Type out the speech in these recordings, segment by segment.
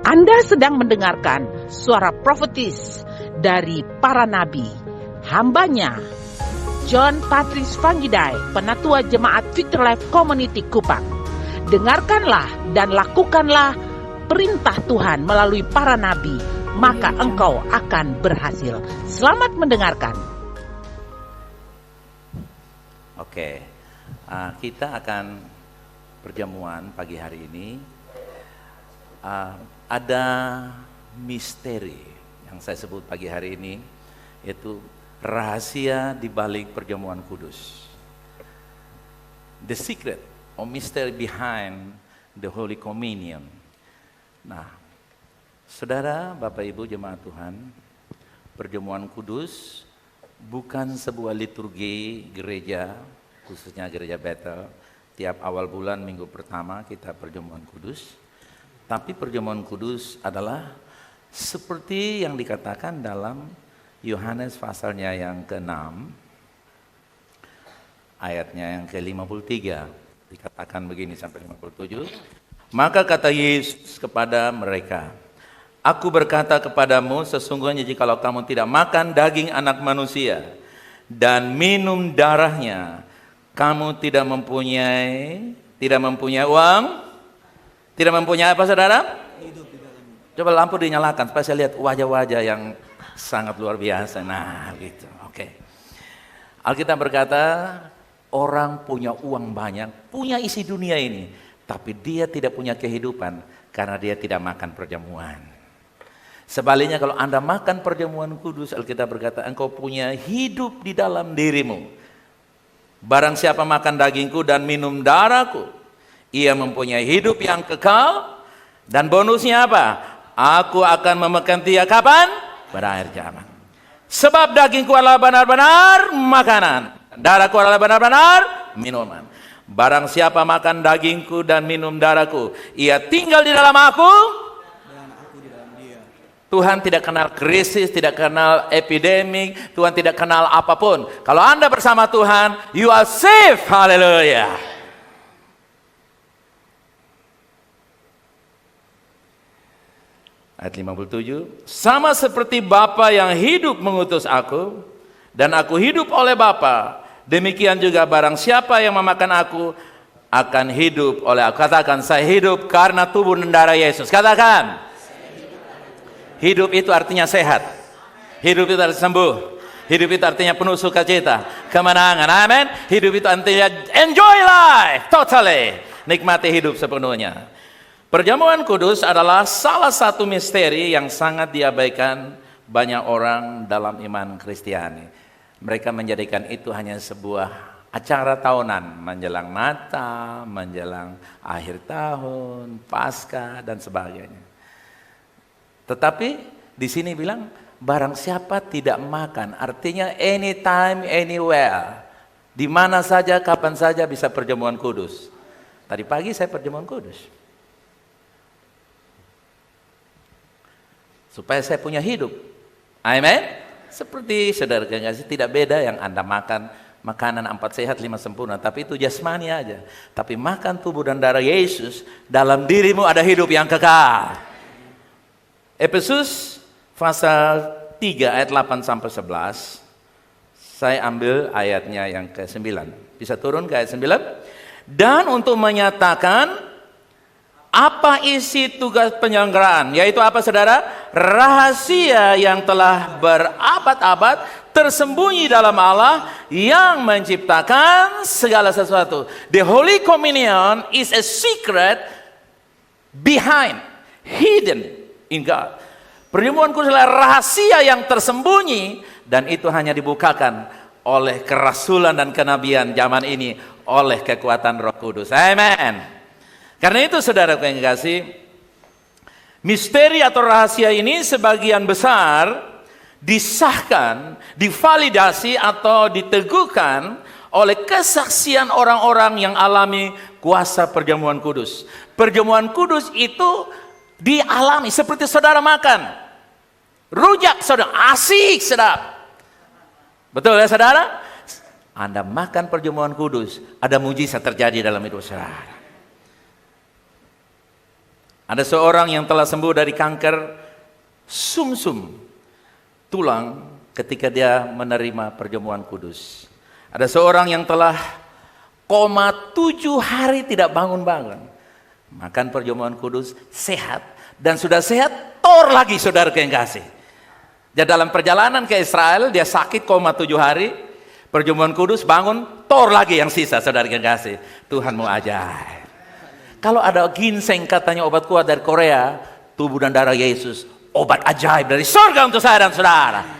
Anda sedang mendengarkan suara profetis dari para nabi, hambanya John Patrice Vanggidai, Penatua Jemaat Victory Life Community Kupang. Dengarkanlah dan lakukanlah perintah Tuhan melalui para nabi, maka engkau akan berhasil. Selamat mendengarkan. Oke, kita akan perjamuan pagi hari ini. Ada misteri yang saya sebut pagi hari ini, yaitu rahasia di balik perjamuan kudus. The secret or mystery behind the Holy Communion. Nah, saudara, Bapak Ibu jemaat Tuhan, perjamuan kudus bukan sebuah liturgi gereja, khususnya gereja Bethel. Tiap awal bulan minggu pertama kita perjamuan kudus. Tapi perjamuan kudus adalah seperti yang dikatakan dalam Yohanes pasalnya yang ke-6, ayatnya yang ke-53. Dikatakan begini sampai 57. Maka kata Yesus kepada mereka, Aku berkata kepadamu, sesungguhnya jikalau kamu tidak makan daging anak manusia dan minum darahnya, kamu tidak mempunyai uang. Tidak mempunyai apa, saudara? Coba lampu dinyalakan supaya saya lihat wajah-wajah yang sangat luar biasa. Nah, gitu. Oke. Alkitab berkata, orang punya uang banyak, punya isi dunia ini, tapi dia tidak punya kehidupan karena dia tidak makan perjamuan. Sebaliknya kalau Anda makan perjamuan kudus, Alkitab berkata, engkau punya hidup di dalam dirimu. Barang siapa makan dagingku dan minum darahku, ia mempunyai hidup yang kekal, dan bonusnya apa? Aku akan memegang dia kapan? Pada akhir zaman. Sebab dagingku adalah benar-benar makanan, darahku adalah benar-benar minuman. Barang siapa makan dagingku dan minum darahku, ia tinggal di dalam aku, dan aku di dalam dia. Tuhan tidak kenal krisis, tidak kenal epidemik, Tuhan tidak kenal apapun. Kalau Anda bersama Tuhan, you are safe. Haleluya. Ayat 57, sama seperti Bapa yang hidup mengutus aku, dan aku hidup oleh Bapa, demikian juga barang siapa yang memakan aku, akan hidup oleh aku. Katakan, saya hidup karena tubuh dan darah Yesus. Katakan, hidup itu artinya sehat. Hidup itu artinya sembuh. Hidup itu artinya penuh sukacita, kemenangan. Amin. Hidup itu artinya enjoy life, totally. Nikmati hidup sepenuhnya. Perjamuan kudus adalah salah satu misteri yang sangat diabaikan banyak orang dalam iman Kristiani. Mereka menjadikan itu hanya sebuah acara tahunan, menjelang Natal, menjelang akhir tahun, Paskah dan sebagainya. Tetapi di sini bilang barang siapa tidak makan, artinya anytime, anywhere, di mana saja, kapan saja bisa perjamuan kudus. Tadi pagi saya perjamuan kudus. Supaya saya punya hidup. Amin. Seperti saudara kasih, tidak beda yang Anda makan makanan 4 sehat 5 sempurna, tapi itu jasmani aja. Tapi makan tubuh dan darah Yesus, dalam dirimu ada hidup yang kekal. Efesus pasal 3 ayat 8 sampai 11. Saya ambil ayatnya yang ke-9. Bisa turun ke ayat 9. Dan untuk menyatakan apa isi tugas penyelenggaraan, yaitu apa, saudara? Rahasia yang telah berabad-abad tersembunyi dalam Allah yang menciptakan segala sesuatu. The Holy Communion is a secret behind, hidden in God. Perjamuan kudus adalah rahasia yang tersembunyi, dan itu hanya dibukakan oleh kerasulan dan kenabian zaman ini, oleh kekuatan Roh Kudus. Amen. Karena itu saudara yang kasih, misteri atau rahasia ini sebagian besar disahkan, divalidasi atau diteguhkan oleh kesaksian orang-orang yang alami kuasa perjamuan kudus. Perjamuan kudus itu dialami seperti saudara makan rujak, saudara, asik, sedap. Betul ya saudara? Anda makan perjamuan kudus, ada mujizat terjadi dalam hidup saudara. Ada seorang yang telah sembuh dari kanker sumsum tulang ketika dia menerima perjamuan kudus. Ada seorang yang telah koma 7 hari tidak bangun-bangun. Makan perjamuan kudus, sehat. Dan sudah sehat, tor lagi saudara yang kasih. Dia dalam perjalanan ke Israel, dia sakit koma 7 hari. Perjamuan kudus, bangun, tor lagi yang sisa saudara yang kasih. Tuhan mau ajaib. Kalau ada ginseng katanya obat kuat dari Korea, tubuh dan darah Yesus, obat ajaib dari surga untuk saya dan saudara.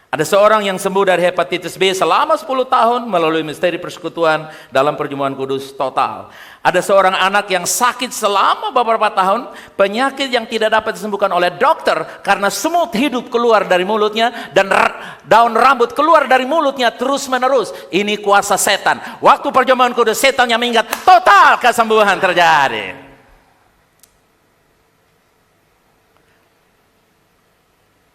Ada seorang yang sembuh dari hepatitis B selama 10 tahun melalui misteri persekutuan dalam perjamuan kudus total. Ada seorang anak yang sakit selama beberapa tahun, penyakit yang tidak dapat disembuhkan oleh dokter karena semut hidup keluar dari mulutnya dan daun rambut keluar dari mulutnya terus menerus. Ini kuasa setan. Waktu perjamuan kudus setannya minggat, total kesembuhan terjadi.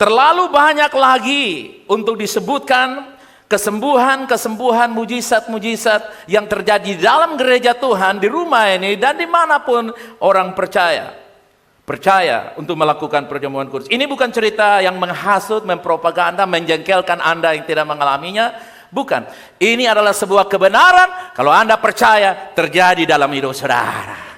Terlalu banyak lagi untuk disebutkan kesembuhan-kesembuhan, mujizat-mujizat yang terjadi di dalam gereja Tuhan, di rumah ini, dan dimanapun orang percaya. Percaya untuk melakukan perjamuan kudus. Ini bukan cerita yang menghasut, mempropaganda, menjengkelkan Anda yang tidak mengalaminya. Bukan. Ini adalah sebuah kebenaran, kalau Anda percaya, terjadi dalam hidup saudara.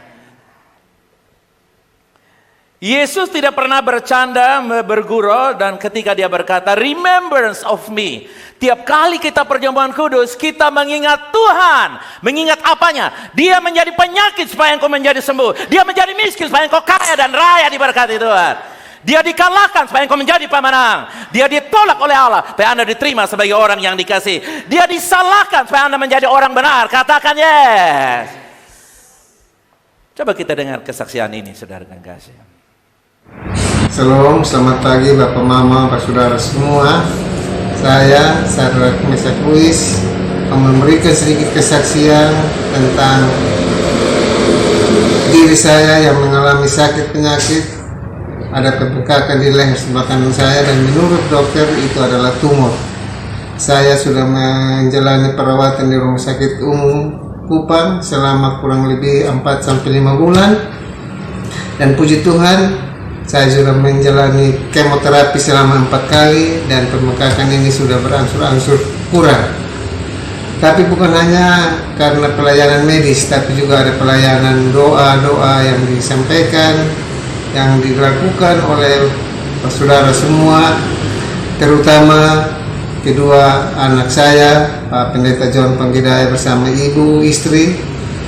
Yesus tidak pernah bercanda, bergurau, dan ketika dia berkata, remembrance of me. Tiap kali kita perjamuan kudus, kita mengingat Tuhan. Mengingat apanya? Dia menjadi penyakit supaya engkau menjadi sembuh. Dia menjadi miskin supaya engkau kaya dan raya diberkati Tuhan. Dia dikalahkan supaya engkau menjadi pemenang. Dia ditolak oleh Allah supaya Anda diterima sebagai orang yang dikasih. Dia disalahkan supaya Anda menjadi orang benar. Katakan yes. Coba kita dengar kesaksian ini, saudara dan kasih. Shalom, selamat pagi Bapak Mama, Bapak Saudara semua. Saya Sadrak Meshak Luis memberikan sedikit kesaksian tentang diri saya yang mengalami sakit penyakit. Ada pembengkakan di leher sebelah kanan saya dan menurut dokter itu adalah tumor. Saya sudah menjalani perawatan di Rumah Sakit Umum Kupang selama kurang lebih 4-5 bulan. Dan puji Tuhan, saya sudah menjalani kemoterapi selama 4 kali dan pembengkakan ini sudah berangsur-angsur kurang. Tapi bukan hanya karena pelayanan medis, tapi juga ada pelayanan doa-doa yang disampaikan, yang dilakukan oleh saudara semua, terutama kedua anak saya, Pak Pendeta John Panggidai bersama ibu istri,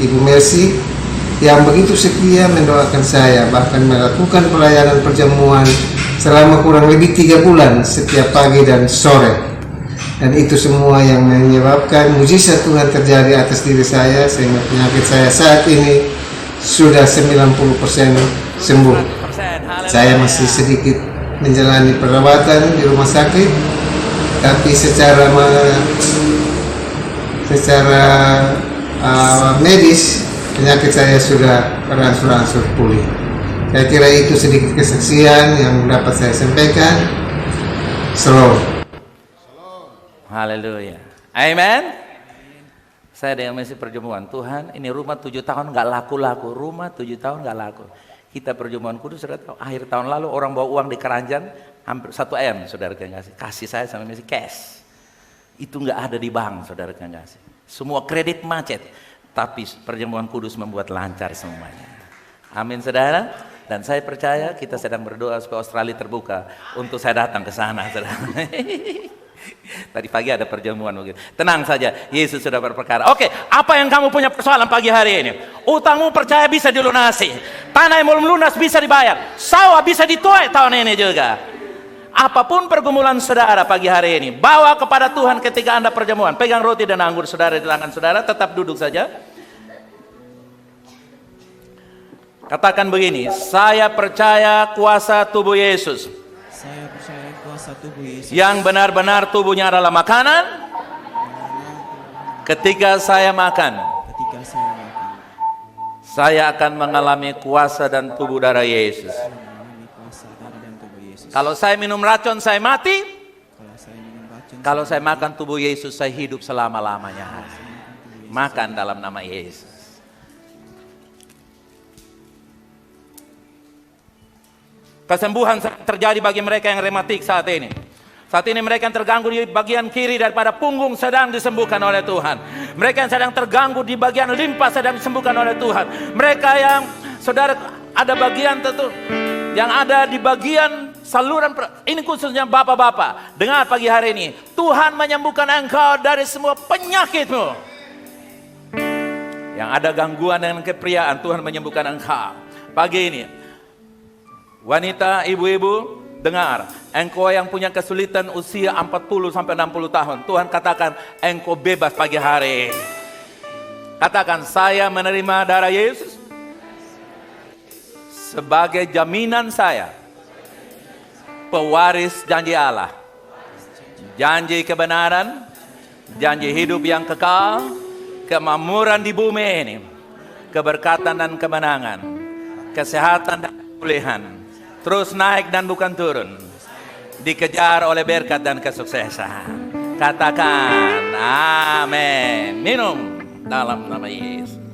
Ibu Mercy, yang begitu setia mendoakan saya, bahkan melakukan pelayanan perjamuan selama kurang lebih 3 bulan setiap pagi dan sore. Dan itu semua yang menyebabkan mujizat Tuhan terjadi atas diri saya, sehingga penyakit saya saat ini sudah 90% sembuh. Saya masih sedikit menjalani perawatan di rumah sakit, tapi secara medis penyakit saya sudah berangsur-angsur pulih. Saya kira itu sedikit kesaksian yang dapat saya sampaikan. Shalom. Haleluya. Amen. Saya dengan misi perjamuan. Tuhan, ini rumah 7 tahun nggak laku-laku. Rumah 7 tahun nggak laku. Kita perjamuan kudus, sudah tahu. Akhir tahun lalu orang bawa uang di keranjang hampir 1 M, saudara yang kasih saya sama misi cash. Itu nggak ada di bank, saudara yang kasih. Semua kredit macet. Tapi perjamuan kudus membuat lancar semuanya. Amin saudara. Dan saya percaya kita sedang berdoa supaya Australia terbuka untuk saya datang ke sana, saudara. Tadi pagi ada perjamuan begitu. Tenang saja, Yesus sudah berperkara. Oke, apa yang kamu punya persoalan pagi hari ini? Utangmu percaya bisa dilunasi. Tanah yang belum lunas bisa dibayar. Sawah bisa dituai tahun ini juga. Apapun pergumulan saudara pagi hari ini, bawa kepada Tuhan ketika Anda perjamuan. Pegang roti dan anggur saudara di tangan saudara, tetap duduk saja. Katakan begini, saya percaya kuasa tubuh Yesus. Saya percaya kuasa tubuh Yesus. Yang benar-benar tubuhnya adalah makanan. Ketika saya makan, saya akan mengalami kuasa dan tubuh darah Yesus. Kalau saya minum racun, saya mati. Kalau saya makan tubuh Yesus, saya hidup selama-lamanya. Makan dalam nama Yesus. Kesembuhan terjadi bagi mereka yang rematik saat ini. Saat ini mereka yang terganggu di bagian kiri daripada punggung sedang disembuhkan oleh Tuhan. Mereka yang sedang terganggu di bagian limpa sedang disembuhkan oleh Tuhan. Mereka yang, saudara, ada bagian tentu yang ada di bagian saluran, ini khususnya bapak-bapak. Dengar pagi hari ini, Tuhan menyembuhkan engkau dari semua penyakitmu. Yang ada gangguan dengan kepriaan, Tuhan menyembuhkan engkau. Pagi ini, wanita, ibu-ibu, dengar, engkau yang punya kesulitan usia 40 sampai 60 tahun, Tuhan katakan engkau bebas pagi hari. Katakan, saya menerima darah Yesus sebagai jaminan saya, pewaris janji Allah, janji kebenaran, janji hidup yang kekal, kemakmuran di bumi ini, keberkatan dan kemenangan, kesehatan dan pemulihan, terus naik dan bukan turun, dikejar oleh berkat dan kesuksesan. Katakan amin. Minum dalam nama Yesus.